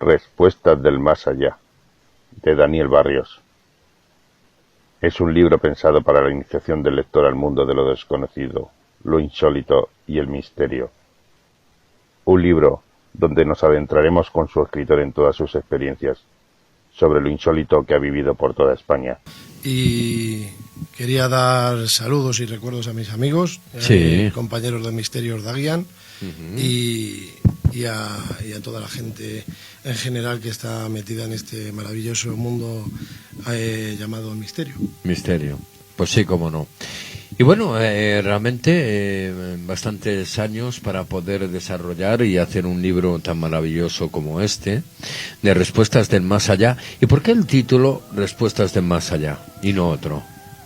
Respuestas del más allá, de Daniel Barrios. Es un libro pensado para la iniciación del lector al mundo de lo desconocido, lo insólito y el misterio. Un libro donde nos adentraremos con su escritor en todas sus experiencias sobre lo insólito que ha vivido por toda España. Y quería dar saludos y recuerdos a mis amigos, compañeros de Misterios Daguian, y a toda la gente en general que está metida en este maravilloso mundo llamado misterio. Misterio, pues sí, cómo no. Y bueno, realmente bastantes años para poder desarrollar y hacer un libro tan maravilloso como este, de Respuestas del Más Allá. ¿Y por qué el título Respuestas del Más Allá y no otro?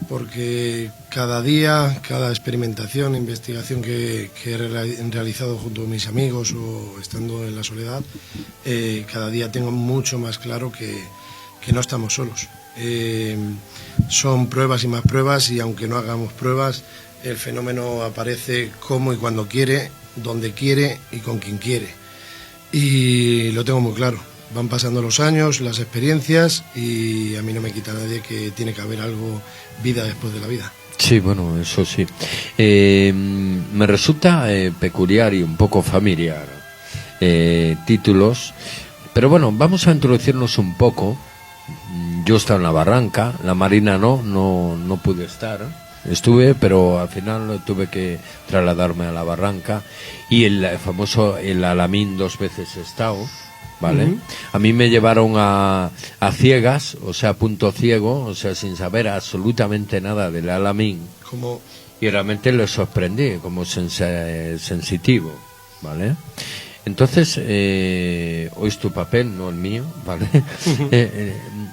Porque cada día, cada experimentación, investigación que he realizado junto con mis amigos o estando en la soledad, cada día tengo mucho más claro que no estamos solos. Son pruebas y más pruebas, y aunque no hagamos pruebas, el fenómeno aparece como y cuando quiere, donde quiere y con quien quiere. Y lo tengo muy claro. Van pasando los años, las experiencias, y a mí no me quita nadie que tiene que haber algo, vida después de la vida. Sí, bueno, eso sí. Me resulta peculiar y un poco familiar títulos, pero bueno, vamos a introducirnos un poco. Yo estaba en la Barranca, la Marina no pude estar. Estuve, pero al final tuve que trasladarme a la Barranca, y el famoso el Alamín 2 veces he estado, ¿vale? A mí me llevaron a ciegas, o sea, punto ciego, o sea, sin saber absolutamente nada del Alamín. Como... Y realmente les sorprendí como sensitivo, ¿vale? Entonces, hoy es tu papel, no el mío, ¿vale?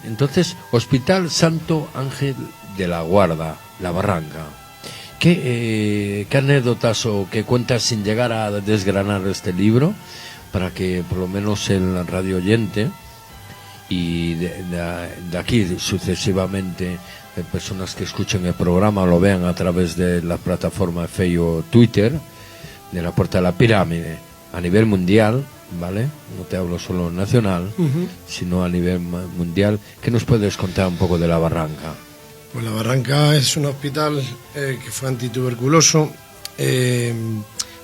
Entonces, Hospital Santo Ángel de la Guarda, La Barranca. ¿Qué anécdotas o qué cuentas, sin llegar a desgranar este libro, para que por lo menos el radio oyente y de aquí sucesivamente personas que escuchen el programa lo vean a través de la plataforma Facebook o Twitter de La Puerta de la Pirámide a nivel mundial, ¿vale? No te hablo solo nacional, sino a nivel mundial. ¿Qué nos puedes contar un poco de La Barranca? Pues La Barranca es un hospital que fue antituberculoso.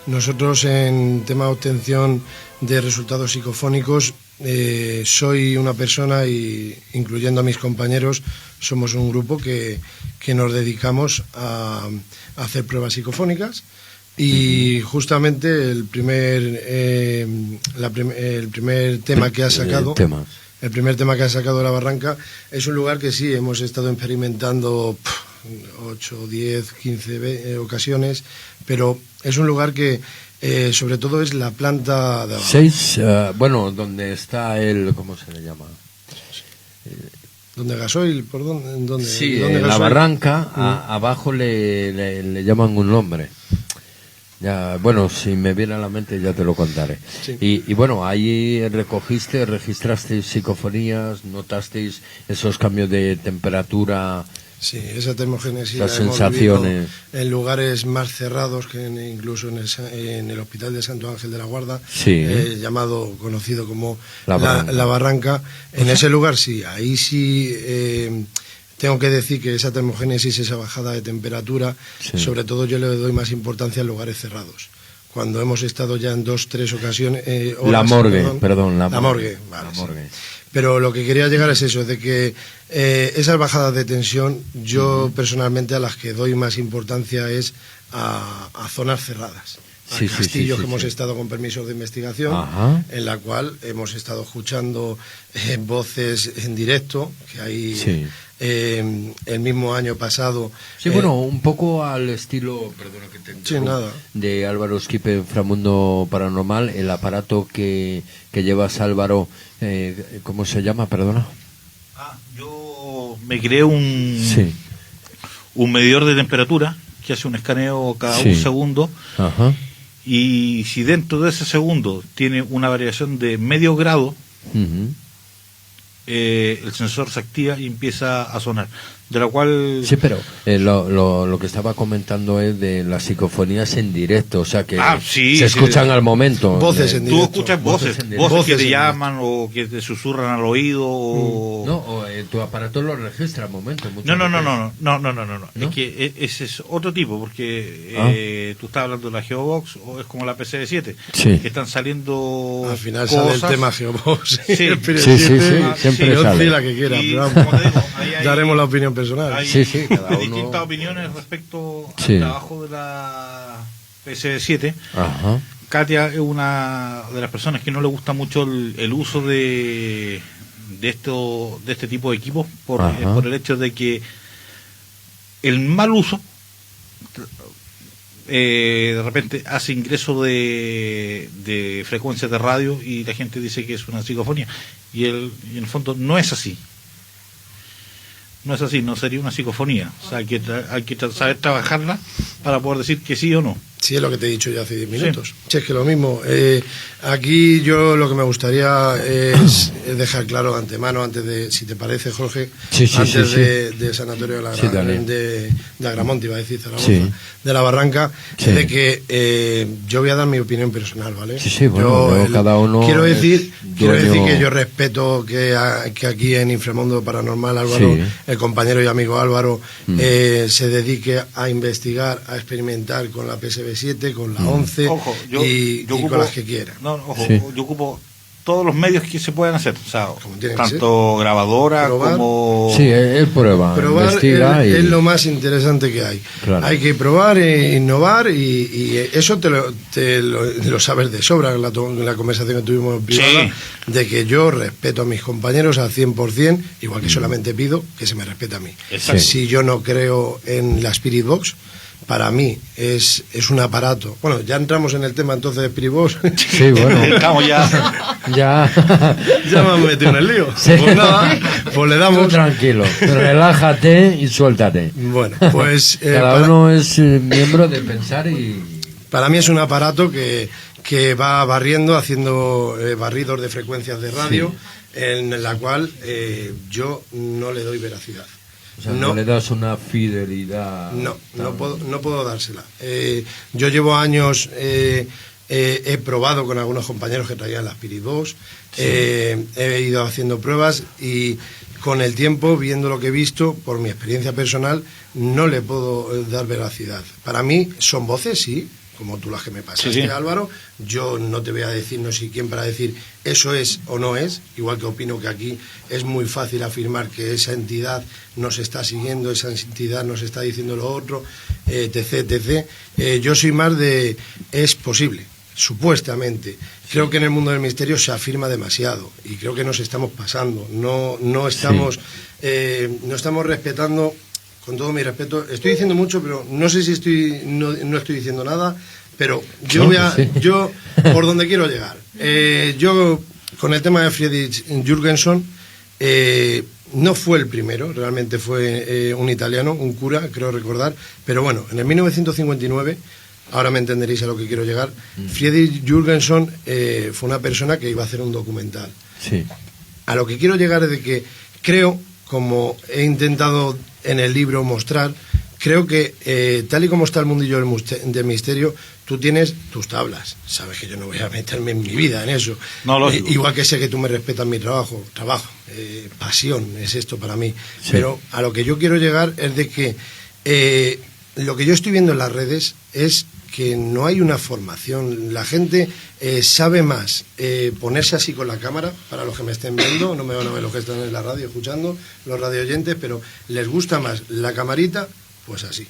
Nosotros, en tema de obtención de resultados psicofónicos, soy una persona, y incluyendo a mis compañeros, somos un grupo que nos dedicamos a hacer pruebas psicofónicas. Y justamente el primer tema que ha sacado, el primer tema que ha sacado La Barranca, es un lugar que sí hemos estado experimentando 8, 10, 15 ocasiones, pero es un lugar que sobre todo es la planta de abajo. Bueno, donde está el, ¿cómo se le llama? ¿Dónde gasoil? ¿Por dónde? Sí, ¿dónde en La Barranca, abajo le llaman un nombre. Ya, bueno, si me viene a la mente ya te lo contaré. Sí. Y bueno, ahí registrasteis psicofonías, notasteis esos cambios de temperatura. Sí, esa termogénesis las la sensaciones hemos vivido en lugares más cerrados, que incluso en el Hospital de Santo Ángel de la Guarda, sí, conocido como La Barranca. En ese lugar sí, ahí sí. Tengo que decir que esa termogénesis, esa bajada de temperatura, sobre todo yo le doy más importancia en lugares cerrados. Cuando hemos estado ya en 2, 3 ocasiones... la morgue. Vale, la morgue. Sí. Pero lo que quería llegar es eso, de que esas bajadas de tensión, yo personalmente a las que doy más importancia es a zonas cerradas. A castillos que hemos estado con permisos de investigación, en la cual hemos estado escuchando voces en directo, que hay... el mismo año pasado. Sí, bueno, un poco al estilo, perdona que te interrumpa, de Álvaro Esquipe, Inframundo Paranormal, el aparato que llevas, Álvaro, ¿cómo se llama? Perdona. Yo me creé un medidor de temperatura que hace un escaneo cada un segundo. Y si dentro de ese segundo tiene una variación de medio grado, el sensor se activa y empieza a sonar. de la cual... Sí, pero lo que estaba comentando es de las psicofonías en directo, o sea que se escuchan al momento. Voces en directo. Tú escuchas voces que te llaman o que te susurran al oído o... No, o tu aparato lo registra al momento. No. Es que ese es otro tipo, porque tú estás hablando de la Geobox o es como la PCB7, que están saliendo al final cosas. Sale el tema Geobox. Sí, siempre sale. La que quiera, y, pero como te digo, daremos la opinión personal. Hay cada uno... distintas opiniones respecto al trabajo de la PCB7. Ajá. Katia es una de las personas que no le gusta mucho el uso de este tipo de equipos por el hecho de que el mal uso de repente hace ingreso de frecuencias de radio y la gente dice que es una psicofonía y en el fondo no es así. No es así, no sería una psicofonía. O sea, hay que saber trabajarla para poder decir que sí o no. Sí, es lo que te he dicho ya hace 10 minutos. Sí, es que lo mismo. Aquí yo lo que me gustaría es dejar claro de antemano, antes de, si te parece, Jorge, antes de Sanatorio de Agramonte, iba a decir Zaragoza, de la Barranca, de que yo voy a dar mi opinión personal, ¿vale? Sí, bueno, cada uno... Quiero decir que yo respeto que aquí en Inframundo Paranormal, Álvaro, el compañero y amigo Álvaro, se dedique a investigar, a experimentar con la PSB7, con la 11 yo con las que quiera. Yo ocupo todos los medios que se puedan hacer, o sea, tanto grabadora como... Sí, él prueba, investiga es lo más interesante que hay. Claro. Hay que probar, innovar y eso te lo sabes de sobra en la conversación que tuvimos en privada, de que yo respeto a mis compañeros al 100%, igual que solamente pido que se me respete a mí. Exacto. Si yo no creo en la Spirit Box, para mí es un aparato. Bueno, ya entramos en el tema entonces de Spirit Box. Sí, bueno. Estamos ya me han metido en el lío. Sí. Pues nada, pues le damos... Tú tranquilo, relájate y suéltate. Bueno, pues... Cada uno es miembro de pensar y... Para mí es un aparato que va barriendo, haciendo barridos de frecuencias de radio, en la cual yo no le doy veracidad. O sea, no le das una fidelidad. No puedo dársela. Yo llevo años, he probado con algunos compañeros que traían las Spirit Box, he ido haciendo pruebas y con el tiempo, viendo lo que he visto, por mi experiencia personal, no le puedo dar veracidad. Para mí son voces, sí, como tú las que me pasaste, Álvaro. Yo no te voy a decir no sé quién para decir eso es o no es, igual que opino que aquí es muy fácil afirmar que esa entidad nos está siguiendo, esa entidad nos está diciendo lo otro, etc. Yo soy más de es posible, supuestamente. Creo que en el mundo del misterio se afirma demasiado y creo que nos estamos pasando, no estamos respetando. Con todo mi respeto, estoy diciendo mucho, pero no sé si no estoy diciendo nada, pero yo por donde quiero llegar. Yo con el tema de Friedrich Jürgenson no fue el primero, realmente fue un italiano, un cura, creo recordar, pero bueno, en el 1959, ahora me entenderéis a lo que quiero llegar, Friedrich Jürgenson fue una persona que iba a hacer un documental. Sí. A lo que quiero llegar es de que creo, como he intentado en el libro mostrar, creo que tal y como está el mundillo del misterio, tú tienes tus tablas. Sabes que yo no voy a meterme en mi vida en eso. No, igual que sé que tú me respetas mi trabajo, pasión es esto para mí. Sí. Pero a lo que yo quiero llegar es de que lo que yo estoy viendo en las redes es que no hay una formación. La gente sabe más ponerse así con la cámara, para los que me estén viendo, no me van a ver los que están en la radio escuchando, los radio oyentes, pero les gusta más la camarita, pues así.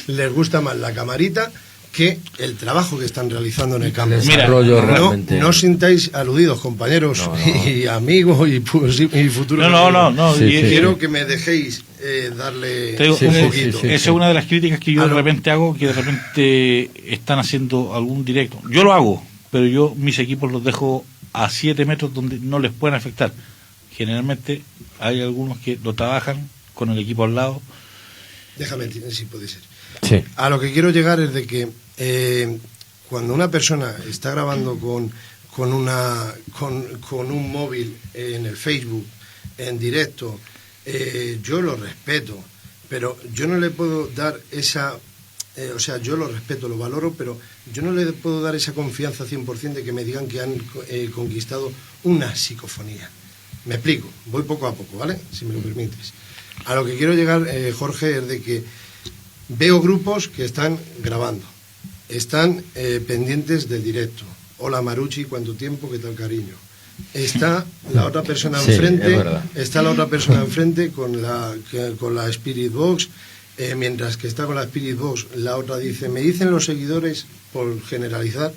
Les gusta más la camarita que el trabajo que están realizando en el campo. Mira, no sintáis aludidos, compañeros y amigos y futuros. No. Quiero que me dejéis darle un poquito. Esa es una de las críticas que yo de repente hago, que de repente están haciendo algún directo. Yo lo hago, pero yo mis equipos los dejo a 7 metros donde no les pueden afectar. Generalmente hay algunos que lo trabajan con el equipo al lado. Déjame si puede ser. Sí. A lo que quiero llegar es de que cuando una persona está grabando con un móvil en el Facebook, en directo, yo lo respeto, pero yo no le puedo dar esa... o sea, yo lo respeto, lo valoro, pero yo no le puedo dar esa confianza 100% de que me digan que han conquistado una psicofonía. Me explico, voy poco a poco, ¿vale? Si me lo permites. A lo que quiero llegar, Jorge, es de que veo grupos que están grabando, están pendientes del directo. Hola Maruchi, ¿cuánto tiempo? ¿Qué tal, cariño? Está la otra persona enfrente, está la otra persona enfrente con la Spirit Box, mientras que está con la Spirit Box, la otra dice, me dicen los seguidores, por generalizar,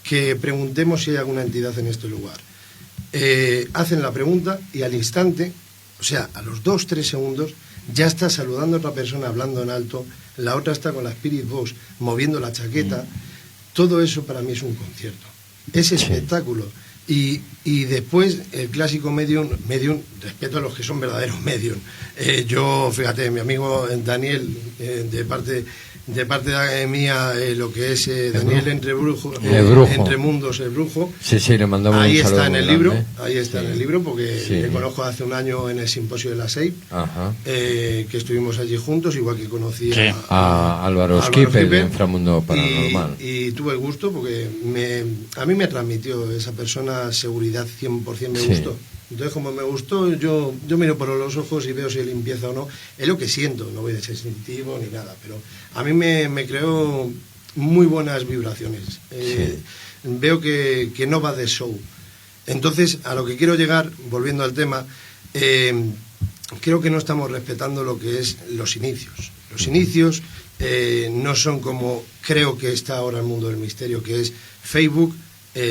que preguntemos si hay alguna entidad en este lugar. Hacen la pregunta y al instante, o sea, a los 2-3 segundos, ya está saludando a otra persona hablando en alto, la otra está con la Spirit Box moviendo la chaqueta. Todo eso para mí es un concierto, es espectáculo. Y después el clásico medium, respeto a los que son verdaderos medium. Yo, fíjate, mi amigo Daniel, de parte mía, lo que es Daniel Entre Mundos, el Brujo. Sí, le mandamos ahí un saludo. Está en el libro, ahí está en el libro, porque le conozco hace un año en el simposio de la SEIP, que estuvimos allí juntos, igual que conocí a Álvaro Skipper de Inframundo Paranormal. Y tuve el gusto, porque a mí me transmitió esa persona seguridad 100%, me gustó. Entonces, como me gustó, yo miro por los ojos y veo si él empieza o no. Es lo que siento, no voy de sensitivo ni nada, pero a mí me creó muy buenas vibraciones. Veo que no va de show. Entonces, a lo que quiero llegar, volviendo al tema, creo que no estamos respetando lo que es los inicios. Los inicios no son como creo que está ahora el mundo del misterio, que es Facebook,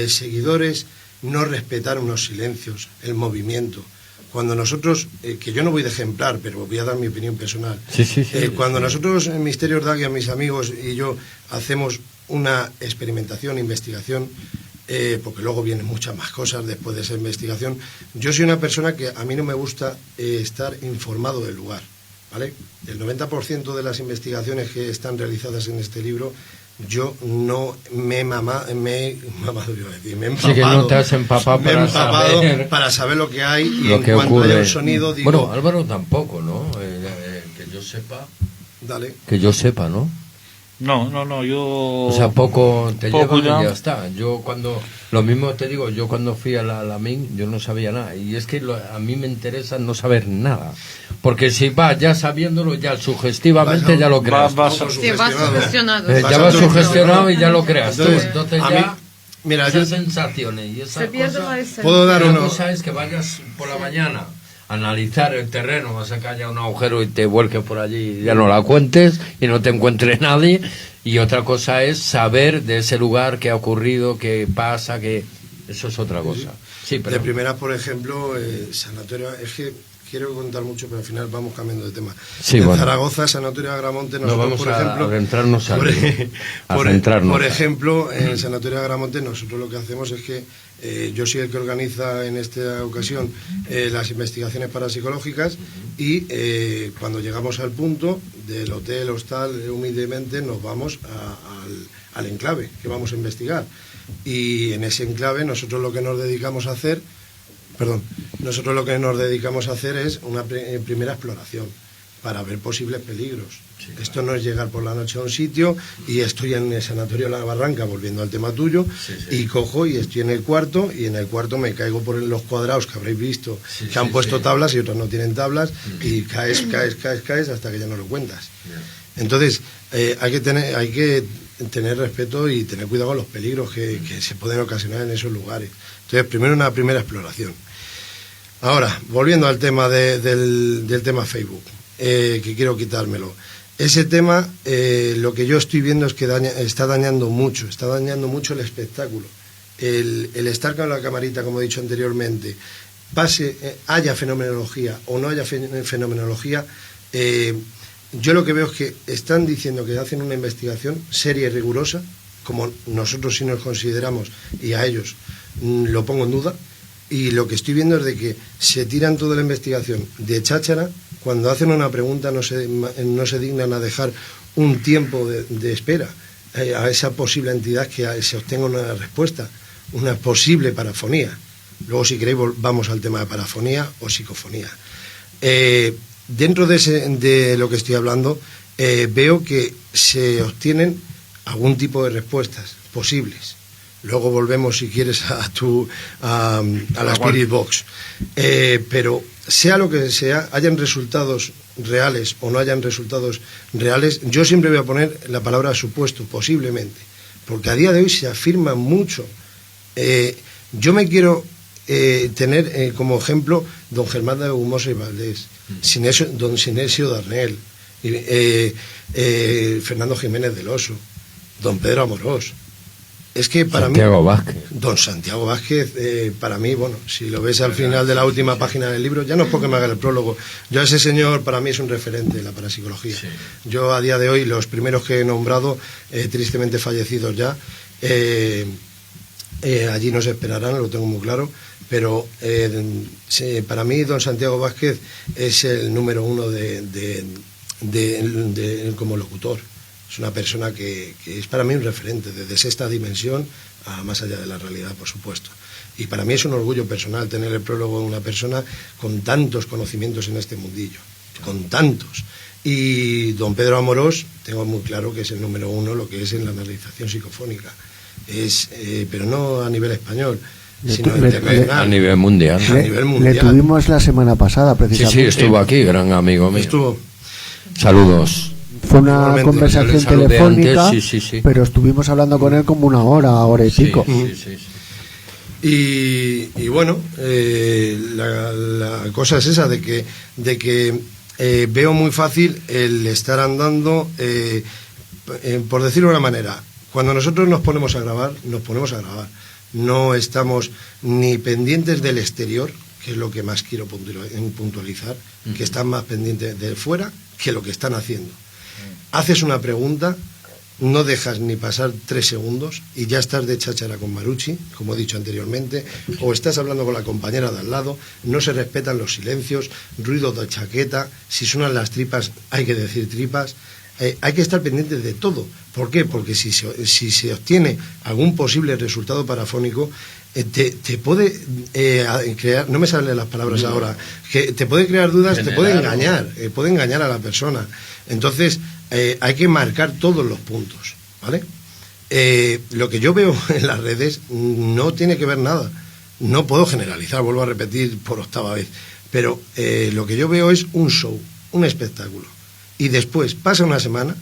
seguidores, no respetar unos silencios, el movimiento. Cuando nosotros, que yo no voy de ejemplar, pero voy a dar mi opinión personal, cuando nosotros en Misterios Daguia, mis amigos y yo, hacemos una experimentación, investigación, porque luego vienen muchas más cosas después de esa investigación, yo soy una persona que a mí no me gusta estar informado del lugar, ¿vale? El 90% de las investigaciones que están realizadas en este libro, yo no me he empapado, que no te has empapado para saber lo que hay y lo en que cuanto ocurre. haya un sonido digo... Bueno, Álvaro tampoco, ¿no? Que yo sepa. Dale. Que yo sepa, ¿no? No, yo... O sea, poco te llevan ya. y ya está. Yo cuando... Lo mismo te digo, yo cuando fui a la MIN, yo no sabía nada. Y es que a mí me interesa no saber nada. Porque si vas ya sabiéndolo, ya sugestivamente ya lo creas. Vas sugestionado. Ya vas sugestionado y ya lo creas. Entonces a ya... Mí, mira, esas sensaciones y esas se pierde cosas... la esencia. Puedo dar Una uno... cosa es que vayas por la mañana a analizar el terreno, vas a que haya un agujero y te vuelques por allí y ya no la cuentes y no te encuentre nadie. Y otra cosa es saber de ese lugar qué ha ocurrido, qué pasa, que eso es otra cosa. Sí, pero... De primera, por ejemplo, Sanatorio... Es que quiero contar mucho, pero al final vamos cambiando de tema. Sí, en bueno. Zaragoza, Sanatorio Agramonte, nosotros, vamos por ejemplo... Por ejemplo, en Sanatorio Agramonte, nosotros lo que hacemos es que yo soy el que organiza en esta ocasión las investigaciones parapsicológicas y cuando llegamos al punto del hotel, hostal, humildemente nos vamos al enclave que vamos a investigar. Y en ese enclave nosotros lo que nos dedicamos a hacer es una primera exploración para ver posibles peligros. Sí, claro. Esto no es llegar por la noche a un sitio y estoy en el Sanatorio La Barranca, volviendo al tema tuyo, y cojo y estoy en el cuarto, y en el cuarto me caigo por los cuadrados que habréis visto, que han puesto tablas y otros no tienen tablas, y caes hasta que ya no lo cuentas. Entonces, hay que tener respeto y tener cuidado con los peligros que se pueden ocasionar en esos lugares. Entonces, primero una primera exploración. Ahora, volviendo al tema del tema Facebook, que quiero quitármelo. Ese tema, lo que yo estoy viendo es que está dañando mucho el espectáculo. El estar con la camarita, como he dicho anteriormente, haya fenomenología o no haya fenomenología, yo lo que veo es que están diciendo que hacen una investigación seria y rigurosa, como nosotros sí nos consideramos, y a ellos lo pongo en duda, y lo que estoy viendo es de que se tiran toda la investigación de cháchara. Cuando hacen una pregunta no se dignan a dejar un tiempo de espera a esa posible entidad que se obtenga una respuesta, una posible parafonía. Luego, si queréis, vamos al tema de parafonía o psicofonía. Dentro de lo que estoy hablando, veo que se obtienen algún tipo de respuestas posibles. Luego volvemos, si quieres, a la Spirit Box. Pero sea lo que sea, hayan resultados reales o no hayan resultados reales, yo siempre voy a poner la palabra supuesto, posiblemente, porque a día de hoy se afirma mucho. Yo me quiero tener como ejemplo don Germán de Humosa y Valdés, don Sinesio Darnell, Fernando Jiménez del Oso, don Pedro Amorós. Es que para Santiago Vázquez. Don Santiago Vázquez, para mí, bueno, si lo ves al final de la última página del libro, ya no es porque me haga el prólogo. Yo, ese señor para mí es un referente en la parapsicología. Sí. Yo a día de hoy, los primeros que he nombrado, tristemente fallecidos ya, allí nos esperarán, lo tengo muy claro, pero para mí don Santiago Vázquez es el número uno como locutor. Es una persona que es para mí un referente desde sexta dimensión a más allá de la realidad, por supuesto. Y para mí es un orgullo personal tener el prólogo de una persona con tantos conocimientos en este mundillo, con tantos. Y don Pedro Amorós, tengo muy claro que es el número uno lo que es en la analización psicofónica. Pero no a nivel español, sino internacional. A nivel mundial. Le tuvimos la semana pasada, precisamente. Sí, estuvo aquí, gran amigo mío. Estuvo. Saludos. Fue una conversación telefónica, antes, sí. Pero estuvimos hablando con él como una hora y pico. Sí. Y bueno, la cosa es esa, de que veo muy fácil el estar andando, por decirlo de una manera, cuando nosotros nos ponemos a grabar. No estamos ni pendientes del exterior, que es lo que más quiero puntualizar, que están más pendientes de fuera que lo que están haciendo. Haces una pregunta, no dejas ni pasar 3 segundos y ya estás de cháchara con Marucci, como he dicho anteriormente, o estás hablando con la compañera de al lado, no se respetan los silencios, ruido de chaqueta, si suenan las tripas hay que decir tripas, hay que estar pendientes de todo. ¿Por qué? Porque si se obtiene algún posible resultado parafónico, te puede crear, no me salen las palabras ahora, que te puede crear dudas, te puede engañar a la persona. Entonces hay que marcar todos los puntos, ¿vale? Lo que yo veo en las redes no tiene que ver nada, no puedo generalizar, vuelvo a repetir por 8ª vez, pero lo que yo veo es un show, un espectáculo, y después pasa una semana,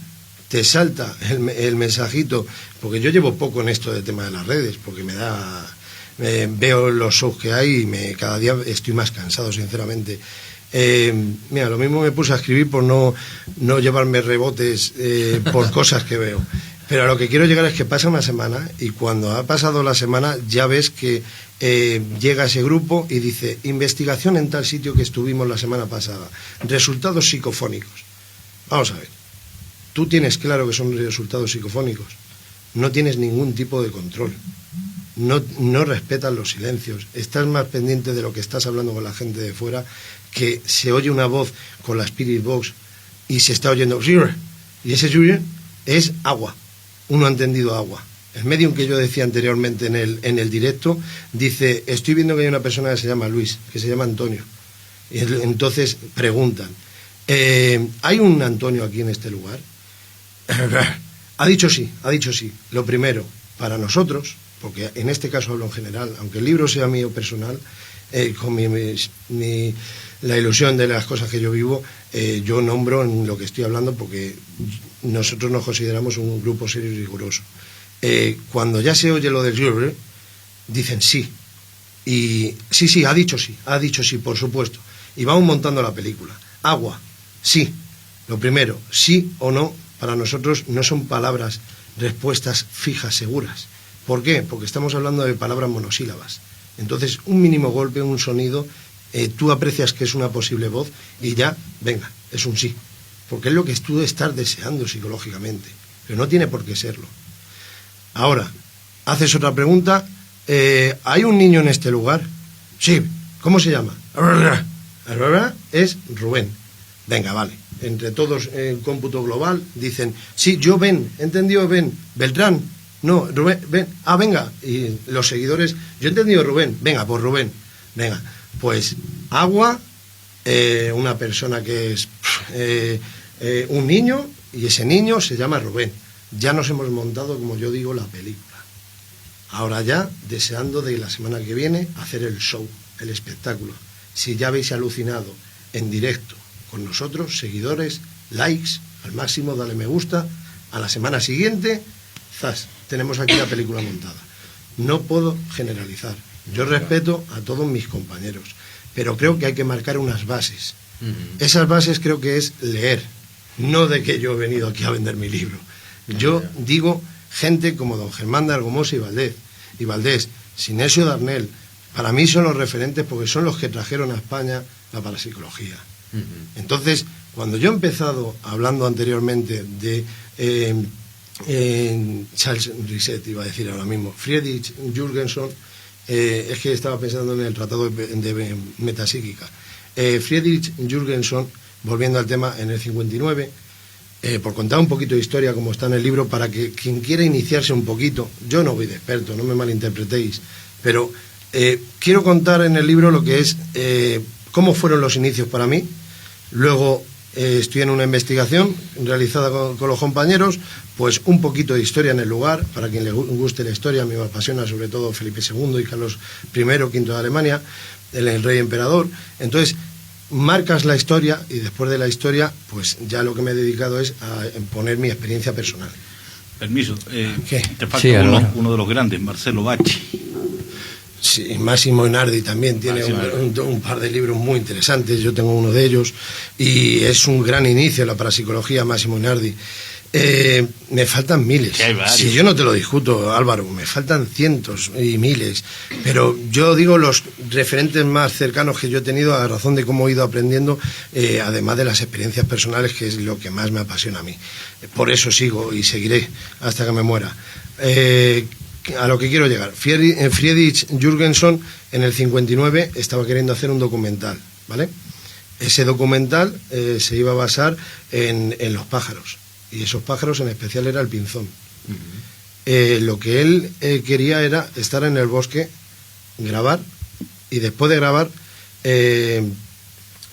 te salta el mensajito, porque yo llevo poco en esto del tema de las redes, porque veo los shows que hay y cada día estoy más cansado, sinceramente. Mira, lo mismo me puse a escribir por no llevarme rebotes por cosas que veo. Pero a lo que quiero llegar es que pasa una semana y cuando ha pasado la semana ya ves que llega ese grupo y dice: investigación en tal sitio que estuvimos la semana pasada, resultados psicofónicos. Vamos a ver, tú tienes claro que son resultados psicofónicos, no tienes ningún tipo de control. No respetas los silencios, estás más pendiente de lo que estás hablando con la gente de fuera, que se oye una voz con la Spirit Box y se está oyendo, y ese es agua, uno ha entendido agua. El medium que yo decía anteriormente en el directo dice: estoy viendo que hay una persona que se llama Luis, que se llama Antonio. Y entonces preguntan: ¿hay un Antonio aquí en este lugar? Ha dicho sí. Lo primero, para nosotros, porque en este caso hablo en general, aunque el libro sea mío personal, con la ilusión de las cosas que yo vivo, yo nombro en lo que estoy hablando, porque nosotros nos consideramos un grupo serio y riguroso. Cuando ya se oye lo del jury, dicen sí. Y sí, ha dicho sí, por supuesto. Y vamos montando la película. Agua, sí. Lo primero, sí o no, para nosotros no son palabras, respuestas fijas, seguras. ¿Por qué? Porque estamos hablando de palabras monosílabas. Entonces, un mínimo golpe, un sonido, tú aprecias que es una posible voz y ya, venga, es un sí. Porque es lo que tú estás deseando psicológicamente, pero no tiene por qué serlo. Ahora, haces otra pregunta: ¿hay un niño en este lugar? Sí. ¿Cómo se llama? Es Rubén. Venga, vale. Entre todos en cómputo global dicen: sí, yo ven, ¿entendido? Ven. Beltrán. No, Rubén, ven. Ah, venga. Y los seguidores: yo he entendido Rubén. Venga, pues Rubén. Venga, pues agua, una persona que es un niño, y ese niño se llama Rubén. Ya nos hemos montado, como yo digo, la película. Ahora ya, deseando de la semana que viene hacer el show, el espectáculo. Si ya habéis alucinado en directo con nosotros, seguidores, likes, al máximo, dale me gusta. A la semana siguiente, zas, tenemos aquí la película montada. No puedo generalizar. Yo respeto a todos mis compañeros, pero creo que hay que marcar unas bases. Esas bases creo que es leer, no de que yo he venido aquí a vender mi libro. Yo digo gente como don Germán de Argomosa y Valdés, Sinesio Darnell, para mí son los referentes porque son los que trajeron a España la parapsicología. Entonces, cuando yo he empezado hablando anteriormente de Charles Risset, iba a decir ahora mismo, Friedrich Jürgenson, es que estaba pensando en el tratado de metapsíquica. Friedrich Jürgenson, volviendo al tema, en el 59, por contar un poquito de historia como está en el libro, para que quien quiera iniciarse un poquito, yo no voy de experto, no me malinterpretéis, pero quiero contar en el libro lo que es cómo fueron los inicios para mí. Luego estoy en una investigación realizada con los compañeros, pues un poquito de historia en el lugar, para quien le guste la historia. A mí me apasiona sobre todo Felipe II y Carlos I, V de Alemania, el rey emperador. Entonces, marcas la historia y después de la historia, pues ya lo que me he dedicado es a poner mi experiencia personal. Permiso, ¿Qué? Te falta uno de los grandes, Marcelo Bacci. Sí, Massimo Inardi también tiene un par de libros muy interesantes, yo tengo uno de ellos, y es un gran inicio la parapsicología, Massimo Inardi. Me faltan miles. Si yo no te lo discuto, Álvaro, me faltan cientos y miles, pero yo digo los referentes más cercanos que yo he tenido a razón de cómo he ido aprendiendo, además de las experiencias personales, que es lo que más me apasiona a mí. Por eso sigo y seguiré hasta que me muera. A lo que quiero llegar, Friedrich Jürgenson en el 59 estaba queriendo hacer un documental, ¿vale? Ese documental se iba a basar en los pájaros, y esos pájaros en especial era el pinzón. Lo que él quería era estar en el bosque, grabar, y después de grabar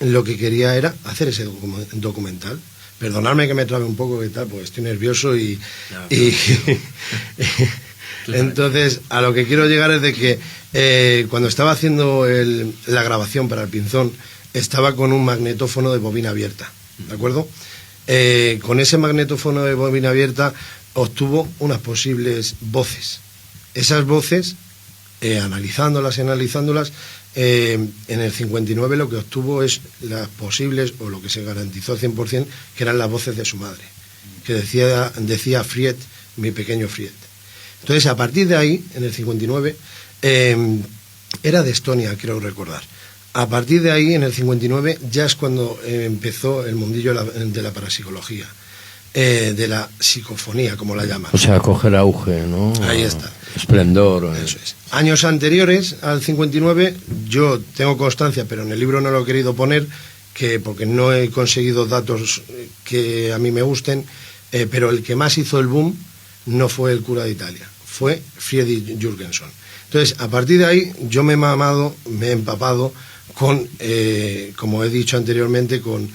lo que quería era hacer ese documental. Perdonadme que me trabe un poco, que tal, porque estoy nervioso y entonces, a lo que quiero llegar es de que cuando estaba haciendo la grabación para el pinzón, estaba con un magnetófono de bobina abierta, ¿de acuerdo? Con ese magnetófono de bobina abierta obtuvo unas posibles voces. Esas voces, analizándolas, en el 59 lo que obtuvo es las posibles, o lo que se garantizó al 100%, que eran las voces de su madre, que decía Fried, mi pequeño Fried. Entonces, a partir de ahí, en el 59, era de Estonia, creo recordar. A partir de ahí, en el 59, ya es cuando empezó el mundillo de la parapsicología, de la psicofonía, como la llaman. O sea, coger auge, ¿no? Ahí está. Esplendor. Eso es. Años anteriores al 59, yo tengo constancia, pero en el libro no lo he querido poner, porque no he conseguido datos que a mí me gusten, pero el que más hizo el boom no fue el cura de Italia, fue Friedrich Jürgenson. Entonces, a partir de ahí, yo me he empapado con, como he dicho anteriormente, con